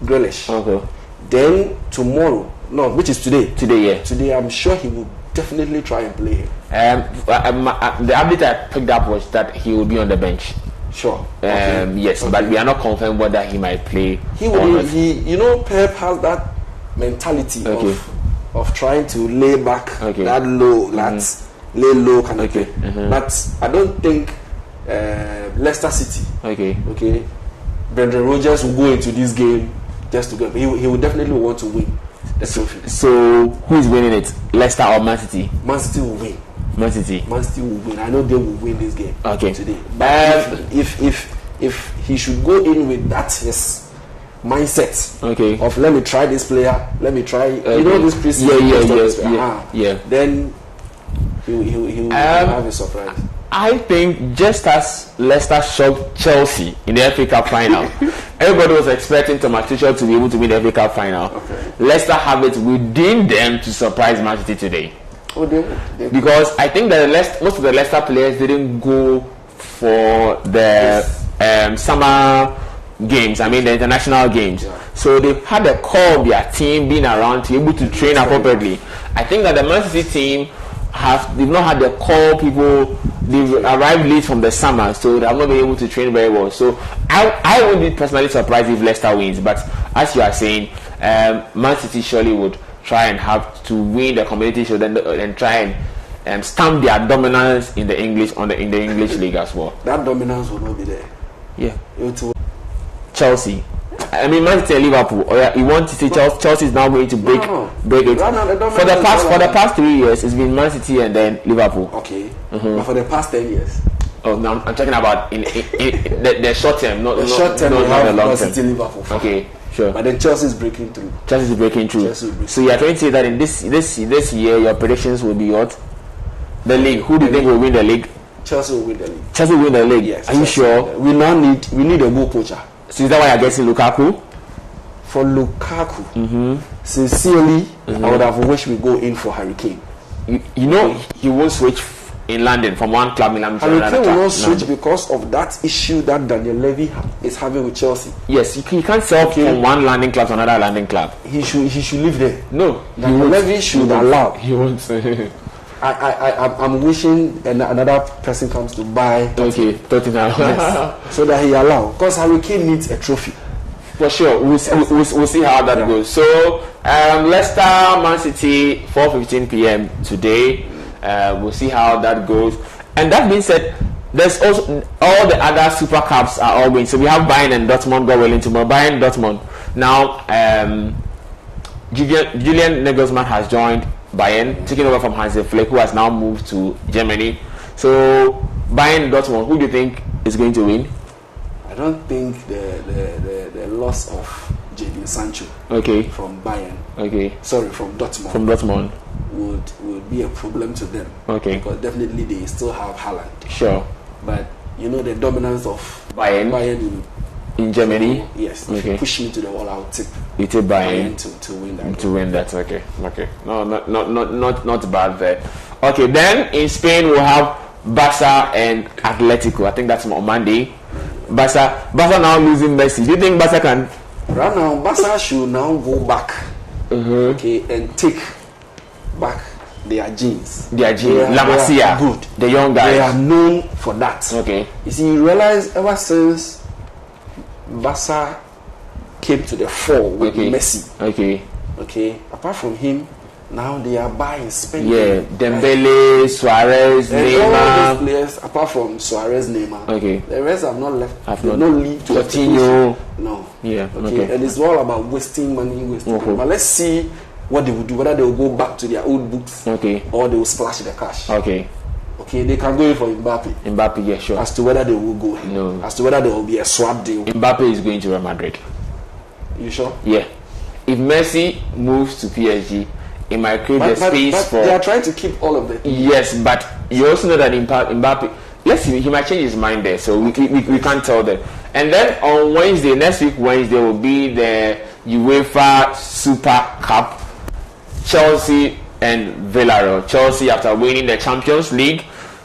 Grealish. Then tomorrow, which is today. Today, I'm sure he will definitely try and play him. The update I picked up was that he will be on the bench. Sure. Yes, but we are not confirmed whether he might play. He will. Pep has that mentality of trying to lay back that low, lay low kind of thing. But I don't think Leicester City. Brendan Rodgers will go into this game just to go. He will definitely want to win the trophy. So who is winning it? Leicester or Man City? Man City will win. Man City will win. I know they will win this game today. But if he should go in with that his mindset of let me try this player, let me try this preseason, then he will have a surprise. I think just as Leicester shocked Chelsea in the FA Cup final, everybody was expecting Thomas Tuchel to be able to win the FA Cup final. Leicester have it within them to surprise Man City today. Because I think that most of the Leicester players didn't go for the summer games, the international games. So they had the core of their team being around to be able to train appropriately. I think that the Man City team they've not had the core people. They've arrived late from the summer, so they have not been able to train very well. So I would be personally surprised if Leicester wins. But as you are saying, Man City surely would try and have to win the Community Shield and try and stamp their dominance in the English league as well. That dominance will not be there. Yeah. Chelsea. Man City and Liverpool. You want to say Chelsea is now going to break it? For the past 3 years, it's been Man City and then Liverpool. But for the past 10 years. Oh, no, I'm talking about in the short term, not the long term. City, Liverpool. Sure. But then Chelsea is breaking through. So you are trying to say that in this year, your predictions will be what? The league. Who do you think will win the league? Chelsea will win the league. Chelsea will win the league. Yes. Are you sure? We need a good coach. So is that why you're getting Lukaku? For Lukaku, sincerely, I would have wished we go in for Harry Kane. He won't switch in London from one club in London to another club. Harry Kane will not switch because of that issue that Daniel Levy is having with Chelsea. Yes, he can't sell from one London club to another London club. He should live there. No, Daniel Levy should allow. He won't. I'm wishing another person comes to buy Tottenham. Yes, so that he allow, because Harry Kane needs a trophy. For sure, we'll see how that goes. So Leicester, Man City, 4:15 p.m. today. We'll see how that goes. And that being said, there's also all the other Super Cups are all going. So we have Bayern and Dortmund, God willing, tomorrow. Bayern, Dortmund. Now, Julian Nagelsmann has joined Bayern, taking over from Hansi Flick, who has now moved to Germany. So Bayern, Dortmund, who do you think is going to win? I don't think the loss of Jadon Sancho from Bayern, from Dortmund, would be a problem to them. Because definitely they still have Haaland. Sure. But you know the dominance of Bayern in Germany. Yes. If you push me to the wall, I'll tip. You tip Bayern to win that. To win that. Okay. No, not bad there. Okay. Then in Spain we'll have Barca and Atletico. I think that's on Monday. Barca now losing Messi. Do you think Barca can? Right now, Barca should now go back, and take back their genes. La Masia, good. The young guys. They are known for that. Okay. You see, you realize ever since Barca came to the fore with Messi. Okay. Apart from him, now they are buying, spending. Yeah, Dembele, Suarez, and Neymar. all those players, apart from Suarez, Neymar. The rest have not left. Have no lead to Coutinho. No. Yeah. And it's all about wasting money. But let's see what they will do. Whether they will go back to their old books. Or they will splash the cash. Okay, they can go in for Mbappe. Yeah, sure. As to whether they will go in. No. As to whether there will be a swap deal. Mbappe is going to Real Madrid. You sure? Yeah. If Messi moves to PSG, it might create the space but for. They are trying to keep all of them. Yes, but you also know that Mbappe. Let's see, he might change his mind there, so we can't tell them. And then on Wednesday, next week Wednesday, will be the UEFA Super Cup. Chelsea and Villarreal. Chelsea, after winning the Champions League,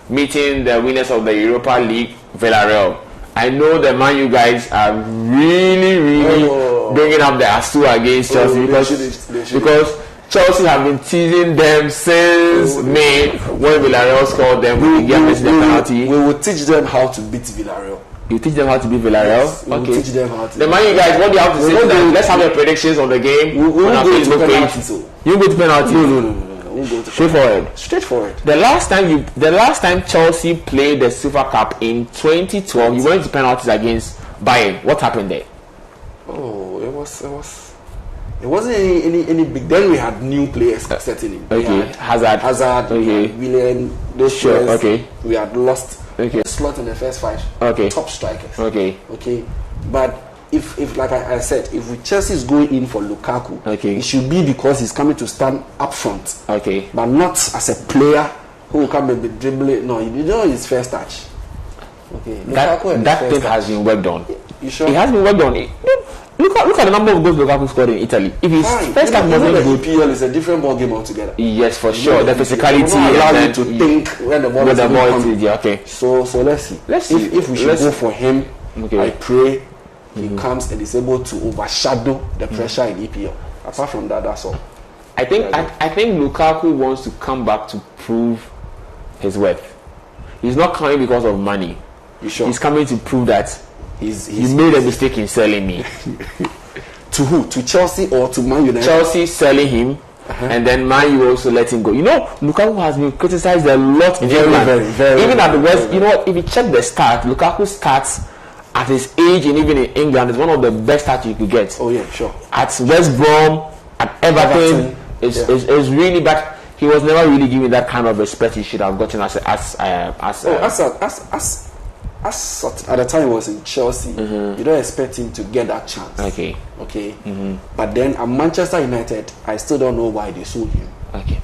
meeting the winners of the Europa League, Villarreal. I know the Man U guys are really bringing up the Astu against Chelsea because Chelsea have been teasing them since May when Villarreal scored them with the penalty. We will teach them how to beat Villarreal. You teach them how to beat Villarreal? Yes, we will teach them how to. The Man U guys, what do you have to say to them? Let's have your predictions on the game on our Facebook page. You go to penalty? No. Straightforward. The last time Chelsea played the Super Cup in 2012, you went to penalties against Bayern. What happened there? Oh, it wasn't any big. Then we had new players setting in. Hazard. Willian. Those players. We had lost. Slot in the first 5. Top strikers. But if like I said, if Chelsea is going in for Lukaku, it should be because he's coming to stand up front. But not as a player who will come and be dribbling. No, you know his first touch. That thing has been worked on. You sure? It has been worked on. Look at the number of goals Lukaku scored in Italy. If his first time was not good, EPL is a different ball game altogether. Yes, for sure. The physicality allows you to think when the ball is So let's see. If we should go for him, I pray he comes and is able to overshadow the pressure in EPL. Apart from that, that's all. I think Lukaku wants to come back to prove his worth. He's not coming because of money. You sure? He's coming to prove that he made a mistake in selling me. To who? To Chelsea or to Man United? Chelsea selling him, and then Man U also let him go. You know, Lukaku has been criticized a lot in England. Very, even at the West. You know, if you check the stats, Lukaku starts at his age, and even in England, is one of the best stats you could get. Oh yeah, sure. At West Brom, at Everton. It's really bad. He was never really given that kind of respect he should have gotten at the time he was in Chelsea. You don't expect him to get that chance. But then at Manchester United, I still don't know why they sold him.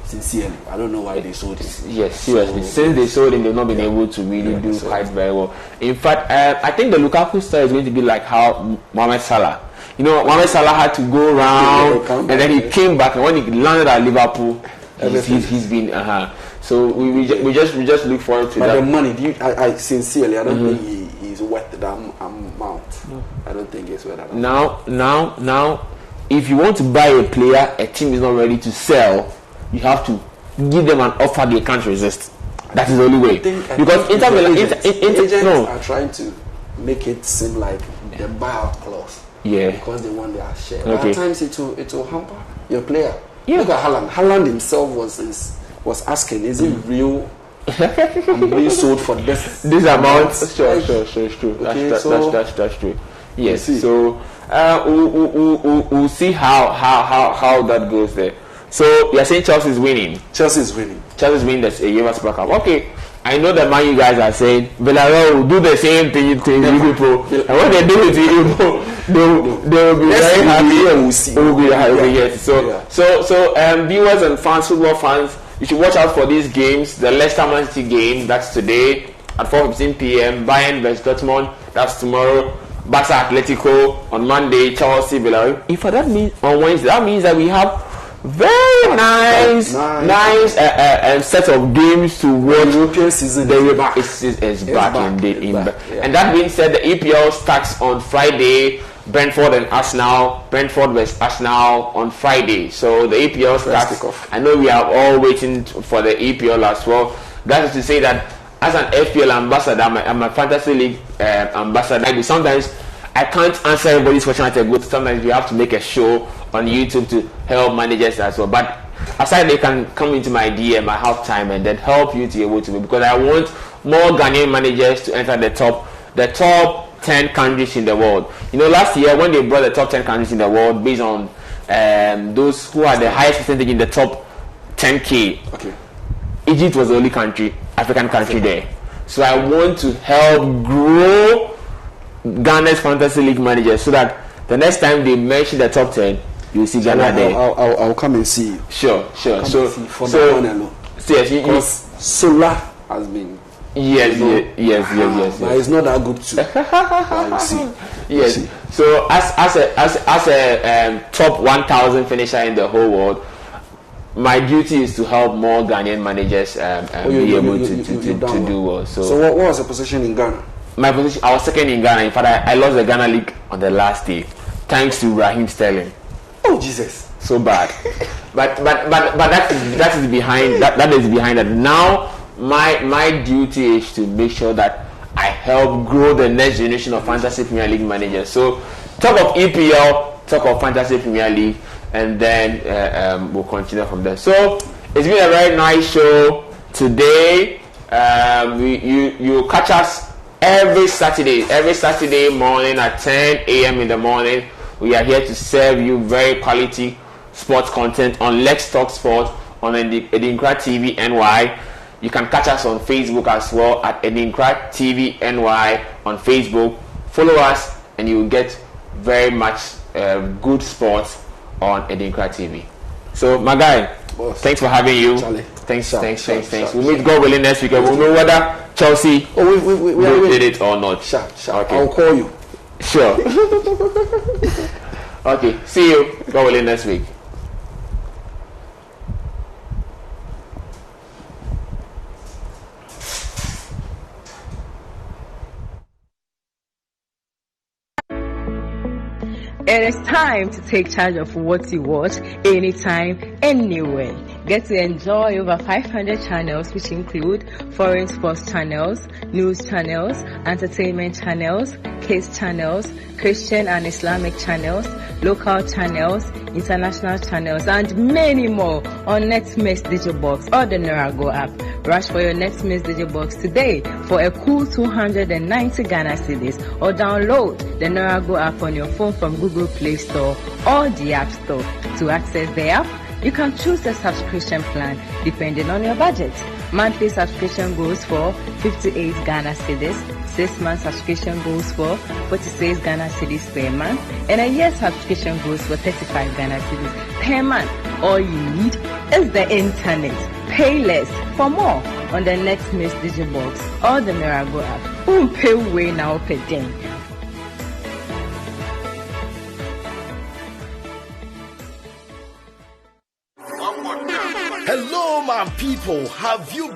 Sincerely, I don't know why they sold him. Yes, seriously. Since they sold him, they've not been able to really do quite very well. In fact, I think the Lukaku style is going to be like how Mohamed Salah. You know, Mohamed Salah had to go around and then he came back, and when he landed at Liverpool, he's been So we just look forward to that. But the money, I sincerely, I don't think he's worth that amount. I don't think it's worth that amount. Now, if you want to buy a player, a team is not ready to sell, you have to give them an offer they can't resist. That is the only way. Because agents are trying to make it seem like the buyout clause. Yeah. Because they want their share. Okay. At times it will hamper your player. Yeah. Look at Haaland. Haaland himself was asking, is it real? I'm being sold for this amount. Sure, it's true. Okay, that's true. Yes. So we'll see how that goes there. So you're saying Chelsea's winning? Chelsea's winning the UEFA Super Cup. Okay. I know that man, you guys are saying Villarreal will do the same thing to you people, and when they do it to you people, they will be very happy, and we'll see. Will be happy. Yes. So viewers and fans, football fans, you should watch out for these games. The Leicester Man City game, that's today at 4:15 p.m. Bayern vs Dortmund, that's tomorrow. Barca Atletico on Monday. Chelsea Villarreal. If that means on Wednesday, that means that we have very nice set of games to watch. The European season is back indeed. And that being said, the EPL starts on Friday. Brentford and Arsenal. Brentford vs Arsenal on Friday. So the EPL starts. I know we are all waiting for the EPL as well. That is to say that as an FPL ambassador, I'm a fantasy league ambassador. Sometimes I can't answer everybody's question at a good. Sometimes we have to make a show on YouTube to help managers as well. But aside, they can come into my DM at halftime and then help you to be able to, because I want more Ghanaian managers to enter the top 10 countries in the world. You know, last year when they brought the top 10 countries in the world based on those who had the highest percentage in the top 10K, okay, Egypt was the only African country there. So I want to help grow Ghana's fantasy league managers so that the next time they mention the top 10, you'll see Ghana there. I'll come and see you. Sure. For that one alone. Yes, Solar has been. Yes. But it's not that good too. Yes. So as a top 1,000 finisher in the whole world, my duty is to help more Ghanaian managers be able to do well. So what was the position in Ghana? My position, I was second in Ghana. In fact, I lost the Ghana League on the last day, thanks to Raheem Sterling. Oh Jesus! So bad. but that is behind that. Now my duty is to make sure that I help grow the next generation of Fantasy Premier League managers. So talk of EPL, talk of Fantasy Premier League, and then we'll continue from there. So it's been a very nice show today. You catch us every Saturday morning at 10 a.m. in the morning. We are here to serve you very quality sports content on Let's Talk Sport on Adinkra TV NY. You can catch us on Facebook as well at Adinkra TV NY on Facebook. Follow us and you will get very much good sports on Adinkra TV. So my guy, boss, thanks for having you. Charlie. Thanks. We'll meet God willing next week. We'll know whether Chelsea we did it or not. Sure. Okay. I'll call you. Sure. Okay. See you. God willing next week. It is time to take charge of what you watch anytime, anywhere. Get to enjoy over 500 channels, which include foreign sports channels, news channels, entertainment channels, kids channels, Christian and Islamic channels, local channels, international channels, and many more on Netmix Digibox or the Nerago app. Rush for your Netmix Digibox today for a cool 290 Ghana cedis, or download the Nerago app on your phone from Google Play Store or the App Store. To access the app, you can choose a subscription plan depending on your budget. Monthly subscription goes for 58 Ghana cedis, 6-month subscription goes for 46 Ghana cedis per month, and a year subscription goes for 35 Ghana cedis per month. All you need is the internet. Pay less for more on the Netmix Digibox or the Mirago app. Pay way now per day. Hello, my people. Have you